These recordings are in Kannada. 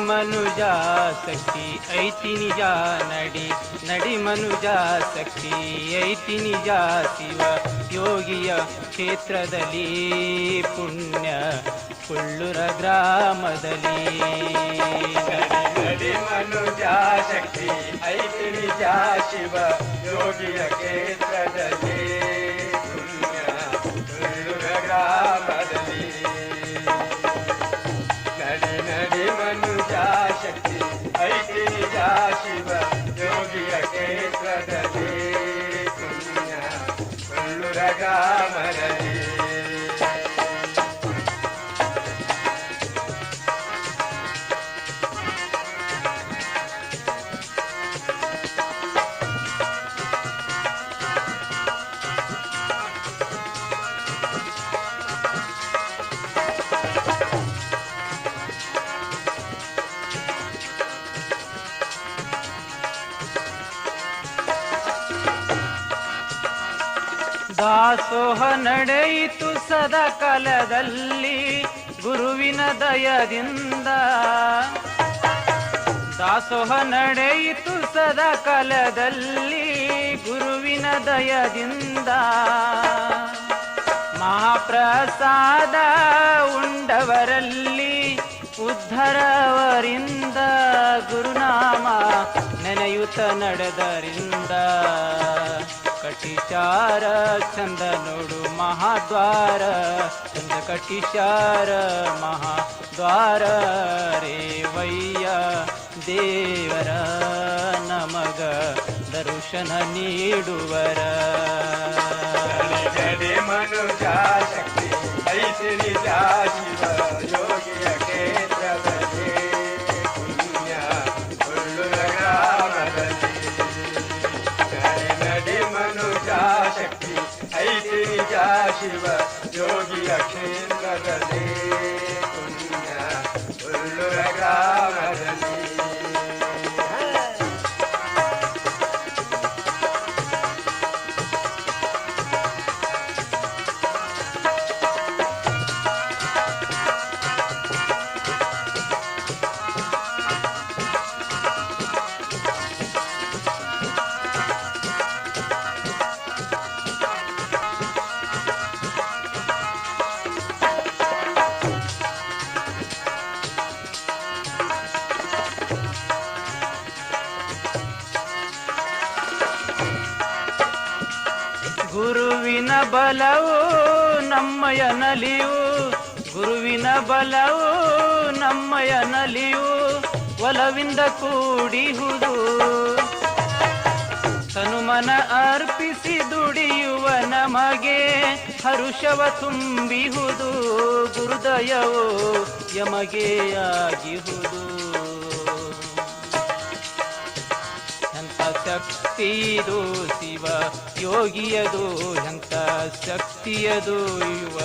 ಮನುಜ ಶಕ್ತಿ ಐತಿ ನಿಜ ನಡಿ ನಡಿ ಮನುಜ ಶಕ್ತಿ ಐತಿ ನಿಜ ಶಿವ ಯೋಗಿಯ ಕ್ಷೇತ್ರದಲ್ಲಿ ಪುಣ್ಯ ಕುಳ್ಳೂರ ಗ್ರಾಮದಲ್ಲಿ ನಡಿ ಮನುಜ ಶಕ್ತಿ ಐತಿ ನಿಜ ಶಿವ ಯೋಗಿಯ ಕ್ಷೇತ್ರದಲ್ಲಿ ಪುಣ್ಯ ಕುಳ್ಳೂರ ಗ್ರಾಮದಲ್ಲಿ ನಡಿ ನಡಿ ಮನುಜ ಶಕ್ತಿ ಐತಿ ನಿಜ ಶಿವ ಯೋಗಿಯ ಕ್ಷೇತ್ರದಲ್ಲಿ ಪುಣ್ಯ ಕುಳ್ಳೂರ ಗ್ರಾಮದಲ್ಲಿ ದಾಸೋಹ ನಡೆಯಿತು ಸದಾ ಕಾಲದಲ್ಲಿ ಗುರುವಿನ ದಯದಿಂದ ದಾಸೋಹ ನಡೆಯಿತು ಸದಾ ಕಾಲದಲ್ಲಿ ಗುರುವಿನ ದಯದಿಂದ ಮಹಾಪ್ರಸಾದ ಉಂಡವರಲ್ಲಿ ಉದ್ಧರವರಿಂದ ಗುರುನಾಮ ನೆನೆಯುತ್ತ ನಡೆದರಿಂದ ಕಟಿಚಾರ ಚಂದ ನೋಡು ಮಹಾದ್ವಾರ ಚಂದ ಕಟಿಚಾರ ಮಹಾದ್ವಾರ ರೇವಯ್ಯ ದೇವರ ನಮಗ ದರ್ಶನ ನೀಡುವರ ಜಡೆ ಮನುಜ ಶಕ್ತಿ ಐತಿ ನಿಜ ಶಿವ ಯೋಗಿಯ ಕ್ಷೇತ್ರದಲ್ಲಿ ಪುಣ್ಯ ಕುಳ್ಳೂರ ಗ್ರಾಮದಲ್ಲಿ ನಡಿ ಮನುಜ ಶಕ್ತಿ ಐತಿ ನಿಜ ಶಿವ ಯೋಗಿಯ ಕ್ಷೇತ್ರದಲ್ಲಿ ಪುಣ್ಯ ಕುಳ್ಳೂರ ಗ್ರಾಮದಲ್ಲಿ ಗುರುವಿನ ಬಲವು ನಮ್ಮಯ ನಲಿಯು ಗುರುವಿನ ಬಲವು ನಮ್ಮಯ ನಲಿಯು ಒಲವಿಂದ ಕೂಡಿಹುದು ತನುಮನ ಅರ್ಪಿಸಿ ದುಡಿಯುವ ನಮಗೆ ಹರುಷವ ತುಂಬಿಹುದು ಗುರುದಯವು ಯಮಗೆ ಆಗಿಹುದು ಎಂಥ ಶಕ್ತಿಯದು ಶಿವ ಯೋಗಿಯದು ಎಂಥ ಶಕ್ತಿಯದು ಯುವ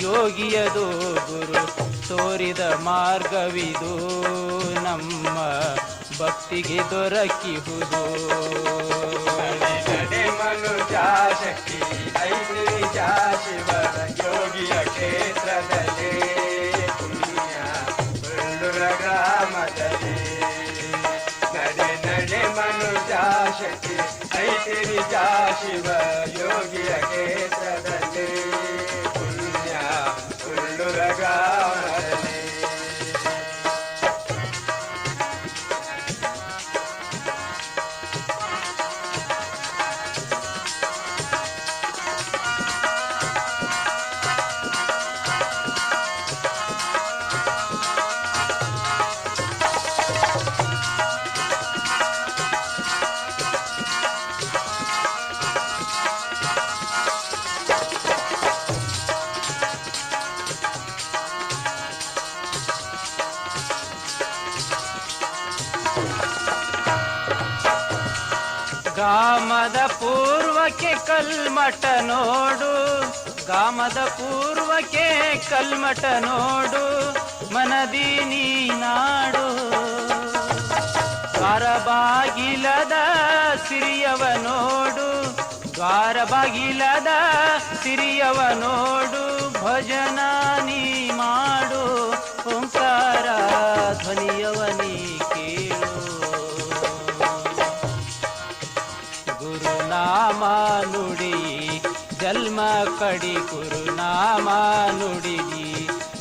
ಯೋಗಿಯದು ಗುರು ತೋರಿದ ಮಾರ್ಗವಿದು ನಮ್ಮ ಭಕ್ತಿಗೆ ದೊರಕಿಹುದು ನಡೆ ಮನುಜ ಶಕ್ತಿ ಐತಿ ನಿಜ ಶಿವ ಯೋಗಿಯ ಕ್ಷೇತ್ರದಲ್ಲಿ ಪುಣ್ಯ ಕುಳ್ಳೂರ ಗ್ರಾಮದಲ್ಲಿ ನಡೆ ನಡೆ ಮನುಜ ಶಕ್ತಿ ಐತಿ ನಿಜ ಶಿವ ಯೋಗಿಯ ಕ್ಷೇತ್ರದಲ್ಲಿ ಪುಣ್ಯ ಕುಳ್ಳೂರ ಗ್ರಾಮದಲ್ಲಿ ಗಾಮದ ಪೂರ್ವಕ್ಕೆ ಕಲ್ಮಠ ನೋಡು ಗಾಮದ ಪೂರ್ವಕ್ಕೆ ಕಲ್ಮಠ ನೋಡು ಮನದಿ ನೀನಾಡು ದ್ವಾರ ಬಾಗಿಲದ ಸಿರಿಯವ ನೋಡು ದ್ವಾರ ಬಾಗಿಲದ ಸಿರಿಯವ ನೋಡು ಭಜನ ನೀ ಮಾಡು ಓಂಕಾರ ಧ್ವನಿಯವನಿ ಕೇಳು. ಗುರುನಾಮ ನುಡಿ ಜನ್ಮ ಕಡಿ, ಗುರುನಾಮ ನುಡಿ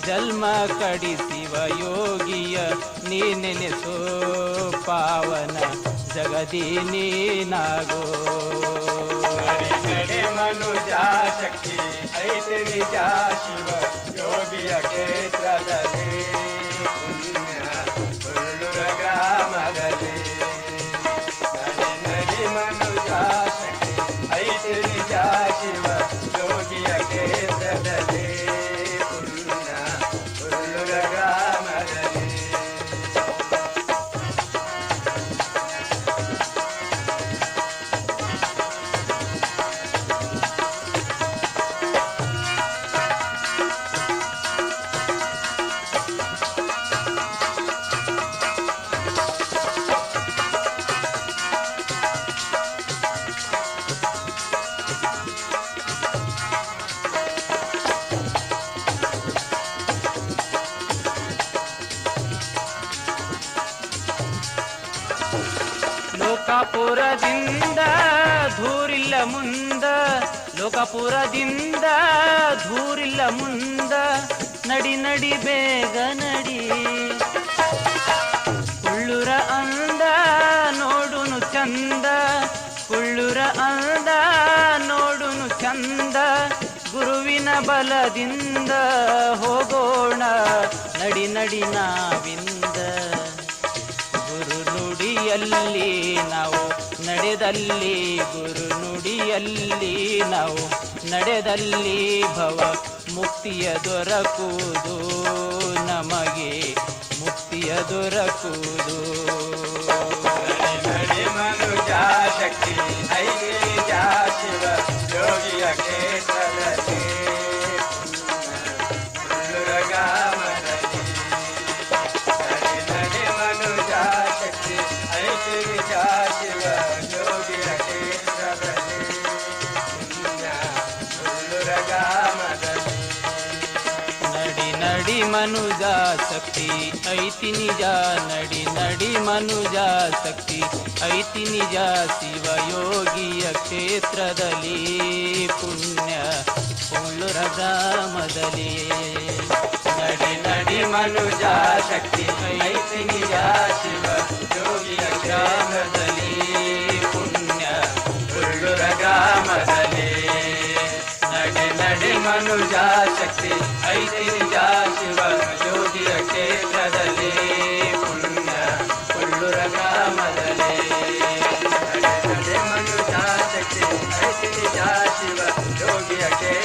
ಜನ್ಮ ಕಡಿ, ಶಿವಯೋಗಿಯ ನೀ ನೆನೆಸೋ ಪಾವನ ಜಗದಿ ನೀನಾಗೋ. ನಡೆ ಮನುಜ ಶಕ್ತಿ ಐತೆ ನಿಜ ಶಿವ ಯೋಗಿಯ ಕ್ಷೇತ್ರದಲ್ಲಿ ಪುಣ್ಯ ಉಳ್ಳೂರ ಗ್ರಾಮದಲ್ಲಿ. ನಡೆ ಮನುಜ ಶಕ್ತಿ ಐತೆ ನಿಜ ಶಿವ ಯೋಗಿಯ ಕ್ಷೇತ್ರದಲ್ಲಿ ಪುಣ್ಯ ಉಳ್ಳೂರ ಗ್ರಾಮದಲ್ಲಿ. ಲೋಕಾಪುರದಿಂದ ಧೂರಿಲ್ಲ ಮುಂದ, ಲೋಕಾಪುರದಿಂದ ಧೂರಿಲ್ಲ ಮುಂದ, ನಡಿ ನಡಿ ಬೇಗ ನಡಿ. ಕುಳ್ಳೂರ ಅಂದ ನೋಡುನು ಚಂದ, ಕುಳ್ಳೂರ ಅಂದ ನೋಡುನು ಚಂದ, ಗುರುವಿನ ಬಲದಿಂದ ಹೋಗೋಣ ನಡಿ ನಡಿ ನಾವಿಂದ. ಗುರು ನುಡಿಯಲ್ಲಿ ನಾವು ನಡೆದಲ್ಲಿ, ಗುರು ನುಡಿಯಲ್ಲಿ ನಾವು ನಡೆದಲ್ಲಿ ಭವ ಮುಕ್ತಿಯ ದೊರಕುವುದು, ನಮಗೆ ಮುಕ್ತಿಯ ದೊರಕುವುದು. ನಡೆ ಮನುಜ ಶಕ್ತಿ ಐತೆ ನಿಜ ಶಿವ ಯೋಗಿಯ ಕ್ಷೇತ್ರದಲ್ಲಿ ಉಳ್ಳೂರ ಗ್ರಾಮದಲ್ಲಿ. ನಡೆ ಮನುಜ ಶಕ್ತಿ ಐತೆ ನಿಜ ಶಿವ ಯೋಗಿಯ ಕ್ಷೇತ್ರದಲ್ಲಿ ಪುಣ್ಯ ಉಳ್ಳೂರ ಗ್ರಾಮದಲ್ಲಿ. ನಡಿ ನಡಿ ಮನುಜ ಶಕ್ತಿ ಐತಿ ನಿಜ, ನಡಿ ನಡಿ ಮನುಜ ಶಕ್ತಿ ಐತಿ ನಿಜ, ಶಿವಯೋಗಿಯ ಕ್ಷೇತ್ರದಲ್ಲಿ ಪುಣ್ಯ ಉಳ್ಳೂರ ಗ್ರಾಮದಲ್ಲಿ. ನಡಿ ನಡಿ ಮನುಜ ಶಕ್ತಿ ಐತಿ ನಿಜ, ಶಿವ ಯೋಗಿಯ ಗ್ರಾಮದಲ್ಲಿ ಪುಣ್ಯ ಉಳ್ಳೂರ ಗ್ರಾಮದಲ್ಲಿ. ನಡೆ ನಡೆ ಮನುಜ ಶಕ್ತಿ ಐತಿ ನಿಜ, ಶಿವ ಯೋಗಿಯ ಕ್ಷೇತ್ರದಲ್ಲಿ ಪುಣ್ಯ ಉಳ್ಳೂರ ಗ್ರಾಮದಲ್ಲಿ. ನಡೆ ಮನುಜ ಶಕ್ತಿ ಐತೆ ನಿಜ ಶಿವ ಯೋಗಿಯ ಕ್ಷೇತ್ರದಲ್ಲಿ